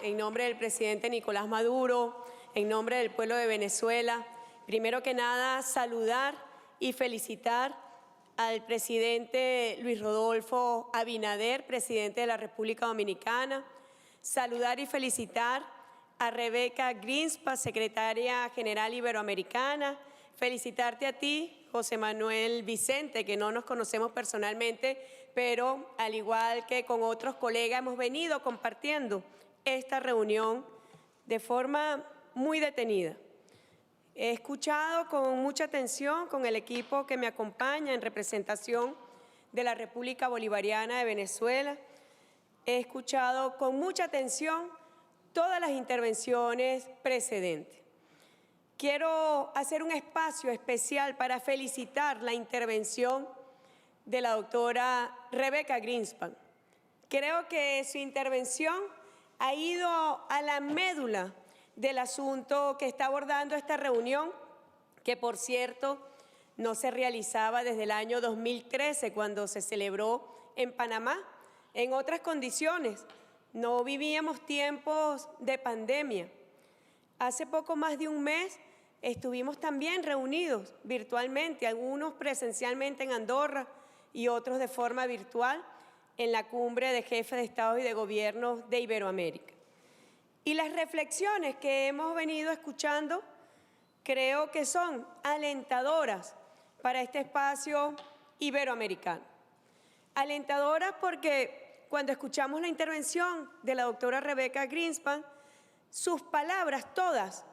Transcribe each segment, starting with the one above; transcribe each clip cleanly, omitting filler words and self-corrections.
en nombre del presidente Nicolás Maduro, en nombre del pueblo de Venezuela, primero que nada saludar y felicitar al presidente Luis Rodolfo Abinader, presidente de la República Dominicana, saludar y felicitar a Rebeca Grynspan, secretaria general iberoamericana, felicitarte a ti, José Manuel Vicente, que no nos conocemos personalmente, pero al igual que con otros colegas hemos venido compartiendo esta reunión de forma muy detenida. He escuchado con mucha atención con el equipo que me acompaña en representación de la República Bolivariana de Venezuela. He escuchado con mucha atención todas las intervenciones precedentes. Quiero hacer un espacio especial para felicitar la intervención de la doctora Rebeca Grynspan. Creo que su intervención ha ido a la médula del asunto que está abordando esta reunión, que por cierto no se realizaba desde el año 2013 cuando se celebró en Panamá, en otras condiciones. No vivíamos tiempos de pandemia. Hace poco más de un mes estuvimos también reunidos virtualmente, algunos presencialmente en Andorra y otros de forma virtual, en la cumbre de jefes de Estado y de Gobierno de Iberoamérica. Y las reflexiones que hemos venido escuchando creo que son alentadoras para este espacio iberoamericano. Alentadoras porque cuando escuchamos la intervención de la doctora Rebeca Grynspan, sus palabras todas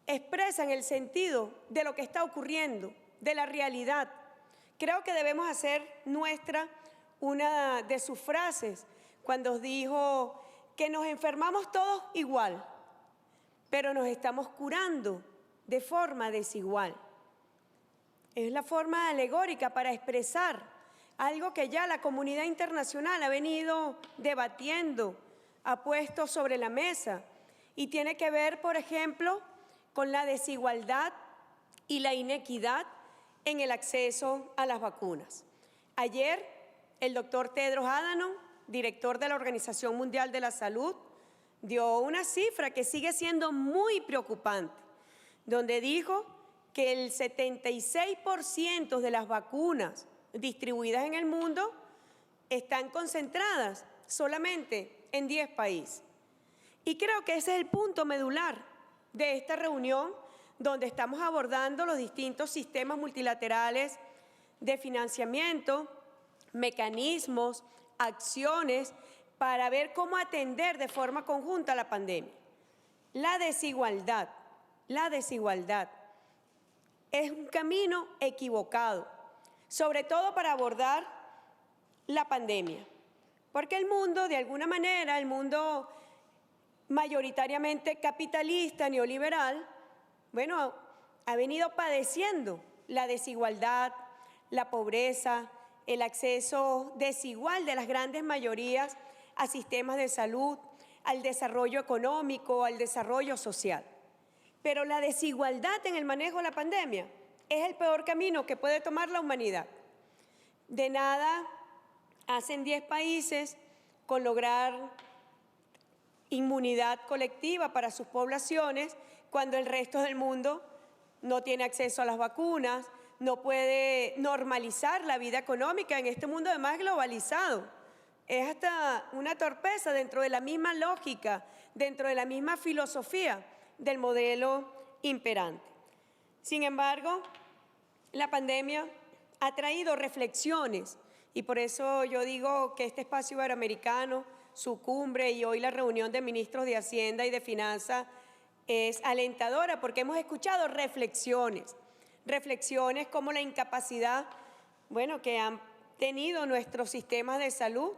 expresan el sentido de lo que está ocurriendo, de la realidad. Creo que debemos hacer nuestra una de sus frases cuando dijo que nos enfermamos todos igual, pero nos estamos curando de forma desigual. Es la forma alegórica para expresar algo que ya la comunidad internacional ha venido debatiendo, ha puesto sobre la mesa y tiene que ver, por ejemplo, con la desigualdad y la inequidad en el acceso a las vacunas. Ayer, el doctor Tedros Adhanom, director de la Organización Mundial de la Salud, dio una cifra que sigue siendo muy preocupante, donde dijo que el 76% de las vacunas distribuidas en el mundo están concentradas solamente en 10 países. Y creo que ese es el punto medular de esta reunión, donde estamos abordando los distintos sistemas multilaterales de financiamiento, mecanismos, acciones para ver cómo atender de forma conjunta la pandemia. La desigualdad es un camino equivocado, sobre todo para abordar la pandemia, porque el mundo, de alguna manera, el mundo mayoritariamente capitalista, neoliberal, bueno, ha venido padeciendo la desigualdad, la pobreza, el acceso desigual de las grandes mayorías a sistemas de salud, al desarrollo económico, al desarrollo social. Pero la desigualdad en el manejo de la pandemia es el peor camino que puede tomar la humanidad. De nada hacen 10 países con lograr inmunidad colectiva para sus poblaciones cuando el resto del mundo no tiene acceso a las vacunas, no puede normalizar la vida económica en este mundo además globalizado. Es hasta una torpeza dentro de la misma lógica, dentro de la misma filosofía del modelo imperante. Sin embargo, la pandemia ha traído reflexiones y por eso yo digo que este espacio iberoamericano, su cumbre y hoy la reunión de ministros de Hacienda y de Finanzas es alentadora porque hemos escuchado reflexiones como la incapacidad, que han tenido nuestros sistemas de salud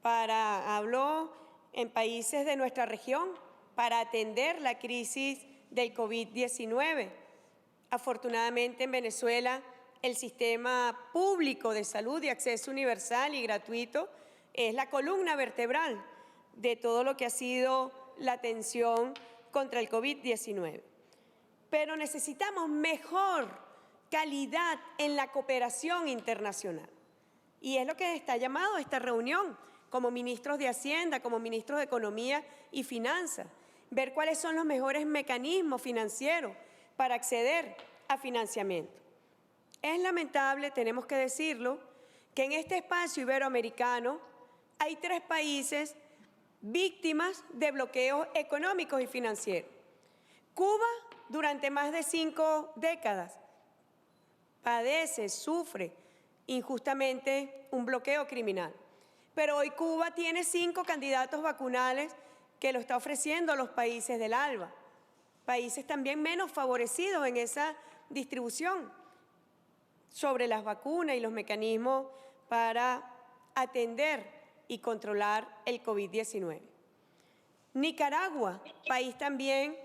hablo en países de nuestra región, para atender la crisis del COVID-19. Afortunadamente en Venezuela el sistema público de salud de acceso universal y gratuito es la columna vertebral de todo lo que ha sido la atención contra el COVID-19. Pero necesitamos mejor calidad en la cooperación internacional. Y es lo que está llamado esta reunión, como ministros de Hacienda, como ministros de Economía y Finanzas, ver cuáles son los mejores mecanismos financieros para acceder a financiamiento. Es lamentable, tenemos que decirlo, que en este espacio iberoamericano hay 3 países víctimas de bloqueos económicos y financieros. Cuba, durante más de 5 décadas, padece, sufre injustamente un bloqueo criminal. Pero hoy Cuba tiene 5 candidatos vacunales que lo está ofreciendo a los países del ALBA, países también menos favorecidos en esa distribución sobre las vacunas y los mecanismos para atender y controlar el COVID-19. Nicaragua, país también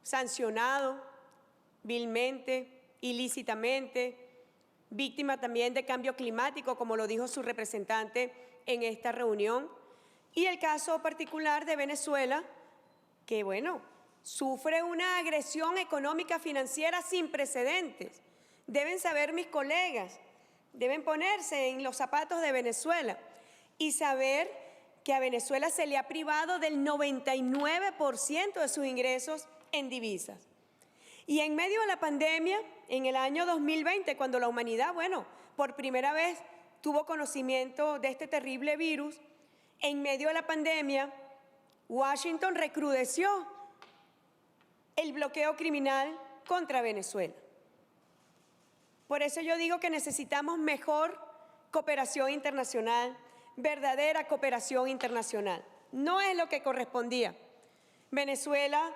sancionado vilmente, ilícitamente, víctima también de cambio climático, como lo dijo su representante en esta reunión. Y el caso particular de Venezuela, que bueno, sufre una agresión económica financiera sin precedentes. Deben saber mis colegas, deben ponerse en los zapatos de Venezuela y saber que a Venezuela se le ha privado del 99% de sus ingresos en divisas. Y en medio de la pandemia, en el año 2020, cuando la humanidad, bueno, por primera vez tuvo conocimiento de este terrible virus, en medio de la pandemia, Washington recrudeció el bloqueo criminal contra Venezuela. Por eso yo digo que necesitamos mejor cooperación internacional, verdadera cooperación internacional. No es lo que correspondía. Venezuela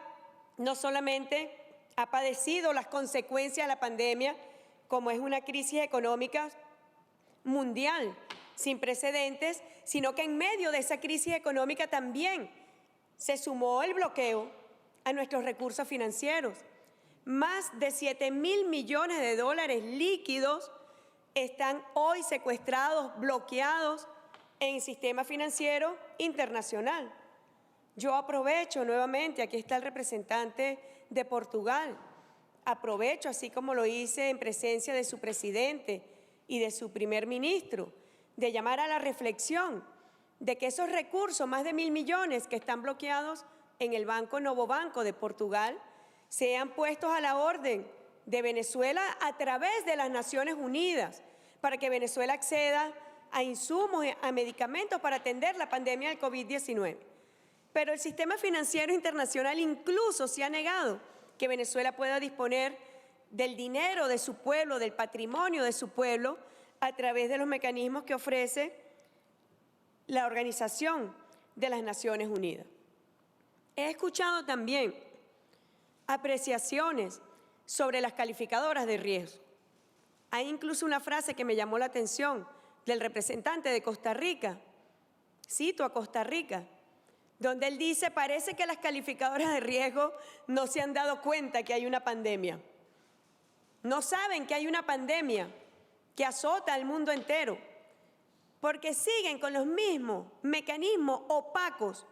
no solamente ha padecido las consecuencias de la pandemia, como es una crisis económica mundial sin precedentes, sino que en medio de esa crisis económica también se sumó el bloqueo a nuestros recursos financieros. Más de 7.000 millones de dólares líquidos están hoy secuestrados, bloqueados en el sistema financiero internacional. Yo aprovecho nuevamente, aquí está el representante de Portugal, aprovecho, así como lo hice en presencia de su presidente y de su primer ministro, de llamar a la reflexión de que esos recursos, más de 1.000 millones que están bloqueados en el Banco Novo Banco de Portugal, sean puestos a la orden de Venezuela a través de las Naciones Unidas, para que Venezuela acceda a insumos, a medicamentos para atender la pandemia del COVID-19. Pero el sistema financiero internacional incluso se ha negado que Venezuela pueda disponer del dinero de su pueblo, del patrimonio de su pueblo, a través de los mecanismos que ofrece la Organización de las Naciones Unidas. He escuchado también apreciaciones sobre las calificadoras de riesgo. Hay incluso una frase que me llamó la atención del representante de Costa Rica, cito a Costa Rica, donde él dice: parece que las calificadoras de riesgo no se han dado cuenta que hay una pandemia. No saben que hay una pandemia que azota al mundo entero, porque siguen con los mismos mecanismos opacos,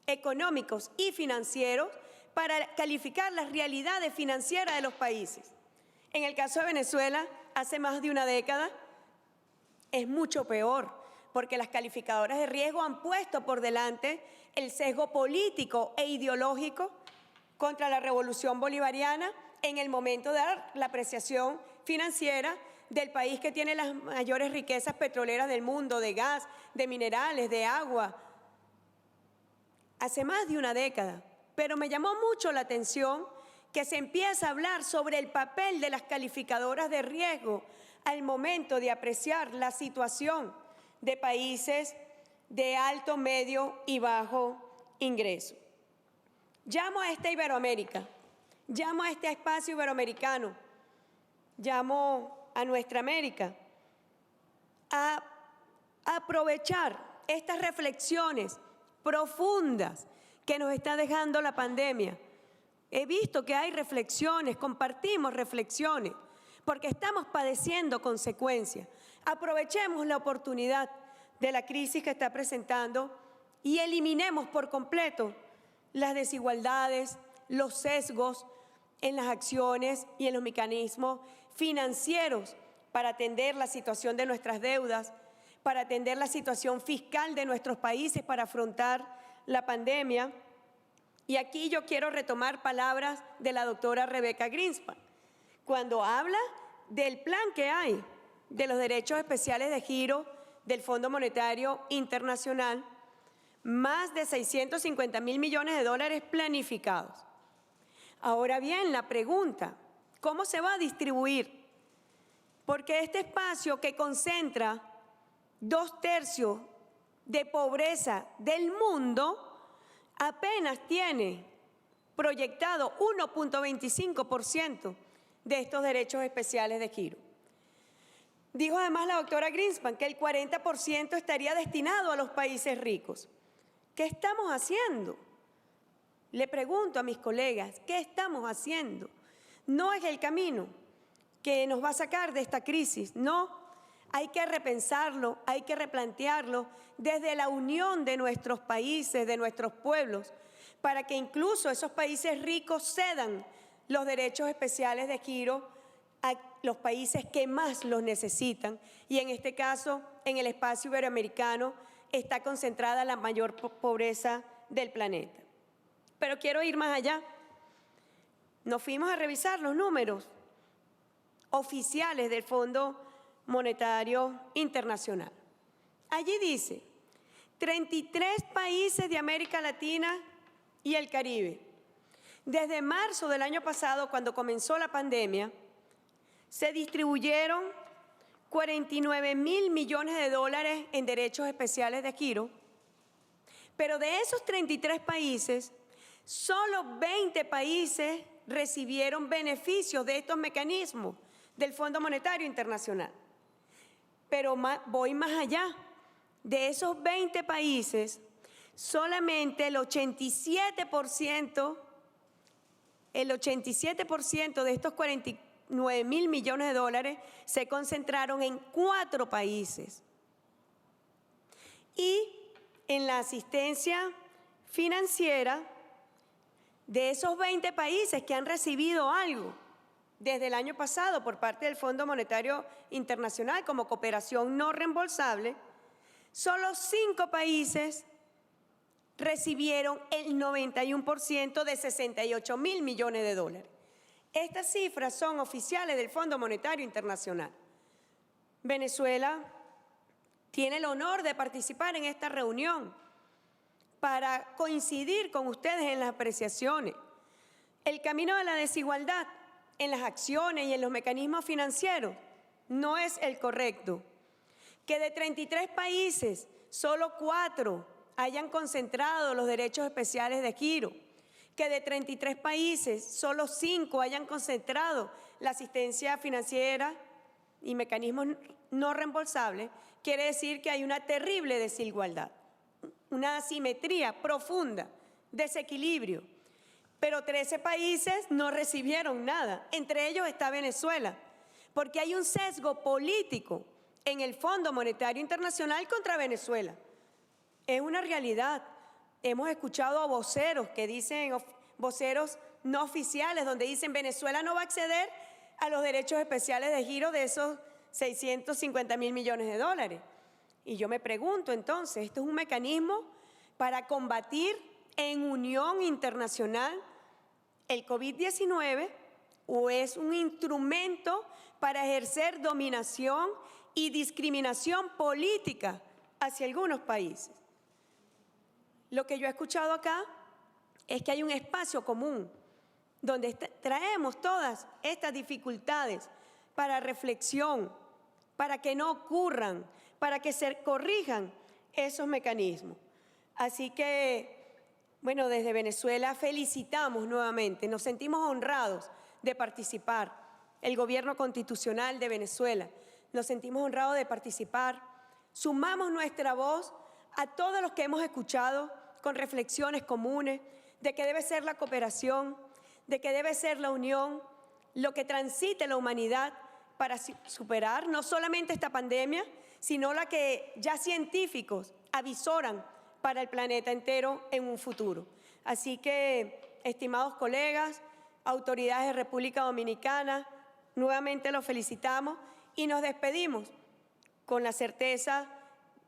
económicos y financieros para calificar las realidades financieras de los países. En el caso de Venezuela, hace más de una década, es mucho peor, porque las calificadoras de riesgo han puesto por delante el sesgo político e ideológico contra la revolución bolivariana en el momento de dar la apreciación financiera del país que tiene las mayores riquezas petroleras del mundo, de gas, de minerales, de agua, hace más de una década. Pero me llamó mucho la atención que se empieza a hablar sobre el papel de las calificadoras de riesgo al momento de apreciar la situación de países de alto, medio y bajo ingreso. Llamo a esta Iberoamérica, llamo a este espacio iberoamericano, llamo a nuestra América a aprovechar estas reflexiones profundas que nos está dejando la pandemia. He visto que hay reflexiones, compartimos reflexiones, porque estamos padeciendo consecuencias. Aprovechemos la oportunidad de la crisis que está presentando y eliminemos por completo las desigualdades, los sesgos en las acciones y en los mecanismos financieros para atender la situación de nuestras deudas, para atender la situación fiscal de nuestros países para afrontar la pandemia. Y aquí yo quiero retomar palabras de la doctora Rebecca Greenspan, cuando habla del plan que hay de los derechos especiales de giro del Fondo Monetario Internacional, más de 650.000 millones de dólares planificados. Ahora bien, la pregunta, ¿cómo se va a distribuir? Porque este espacio que concentra 2/3 de pobreza del mundo apenas tiene proyectado 1.25% de estos derechos especiales de giro. Dijo además la doctora Greenspan que el 40% estaría destinado a los países ricos. ¿Qué estamos haciendo? Le pregunto a mis colegas, ¿qué estamos haciendo? No es el camino que nos va a sacar de esta crisis, no. Hay que repensarlo, hay que replantearlo desde la unión de nuestros países, de nuestros pueblos, para que incluso esos países ricos cedan los derechos especiales de giro a los países que más los necesitan. Y en este caso, en el espacio iberoamericano, está concentrada la mayor pobreza del planeta. Pero quiero ir más allá. Nos fuimos a revisar los números oficiales del Fondo Monetario Internacional. Allí dice, 33 países de América Latina y el Caribe. Desde marzo del año pasado, cuando comenzó la pandemia, se distribuyeron 49.000 millones de dólares en derechos especiales de giro, pero de esos 33 países, solo 20 países recibieron beneficios de estos mecanismos del Fondo Monetario Internacional. Pero voy más allá. De esos 20 países, solamente el 87% de estos 49.000 millones de dólares se concentraron en 4 países. Y en la asistencia financiera, de esos 20 países que han recibido algo desde el año pasado por parte del Fondo Monetario Internacional como cooperación no reembolsable, solo 5 países recibieron el 91% de 68.000 millones de dólares. Estas cifras son oficiales del Fondo Monetario Internacional. Venezuela tiene el honor de participar en esta reunión para coincidir con ustedes en las apreciaciones. El camino de la desigualdad en las acciones y en los mecanismos financieros no es el correcto. Que de 33 países, solo 4 hayan concentrado los derechos especiales de giro, que de 33 países, solo 5 hayan concentrado la asistencia financiera y mecanismos no reembolsables, quiere decir que hay una terrible desigualdad, una asimetría profunda, desequilibrio. Pero 13 países no recibieron nada, entre ellos está Venezuela, porque hay un sesgo político en el Fondo Monetario Internacional contra Venezuela. Es una realidad. Hemos escuchado a voceros que dicen, voceros no oficiales, donde dicen Venezuela no va a acceder a los derechos especiales de giro de esos 650.000 millones de dólares. Y yo me pregunto entonces, ¿esto es un mecanismo para combatir en unión internacional el COVID-19 o es un instrumento para ejercer dominación y discriminación política hacia algunos países? Lo que yo he escuchado acá es que hay un espacio común donde traemos todas estas dificultades para reflexión, para que no ocurran, para que se corrijan esos mecanismos. Así que, bueno, desde Venezuela felicitamos nuevamente, nos sentimos honrados de participar, el gobierno constitucional de Venezuela, nos sentimos honrados de participar, sumamos nuestra voz a todos los que hemos escuchado con reflexiones comunes de que debe ser la cooperación, de que debe ser la unión, lo que transite la humanidad para superar no solamente esta pandemia, sino la que ya científicos avisoran para el planeta entero en un futuro. Así que, estimados colegas, autoridades de República Dominicana, nuevamente los felicitamos y nos despedimos con la certeza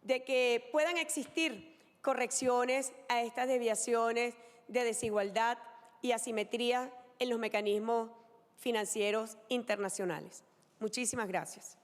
de que puedan existir correcciones a estas desviaciones de desigualdad y asimetría en los mecanismos financieros internacionales. Muchísimas gracias.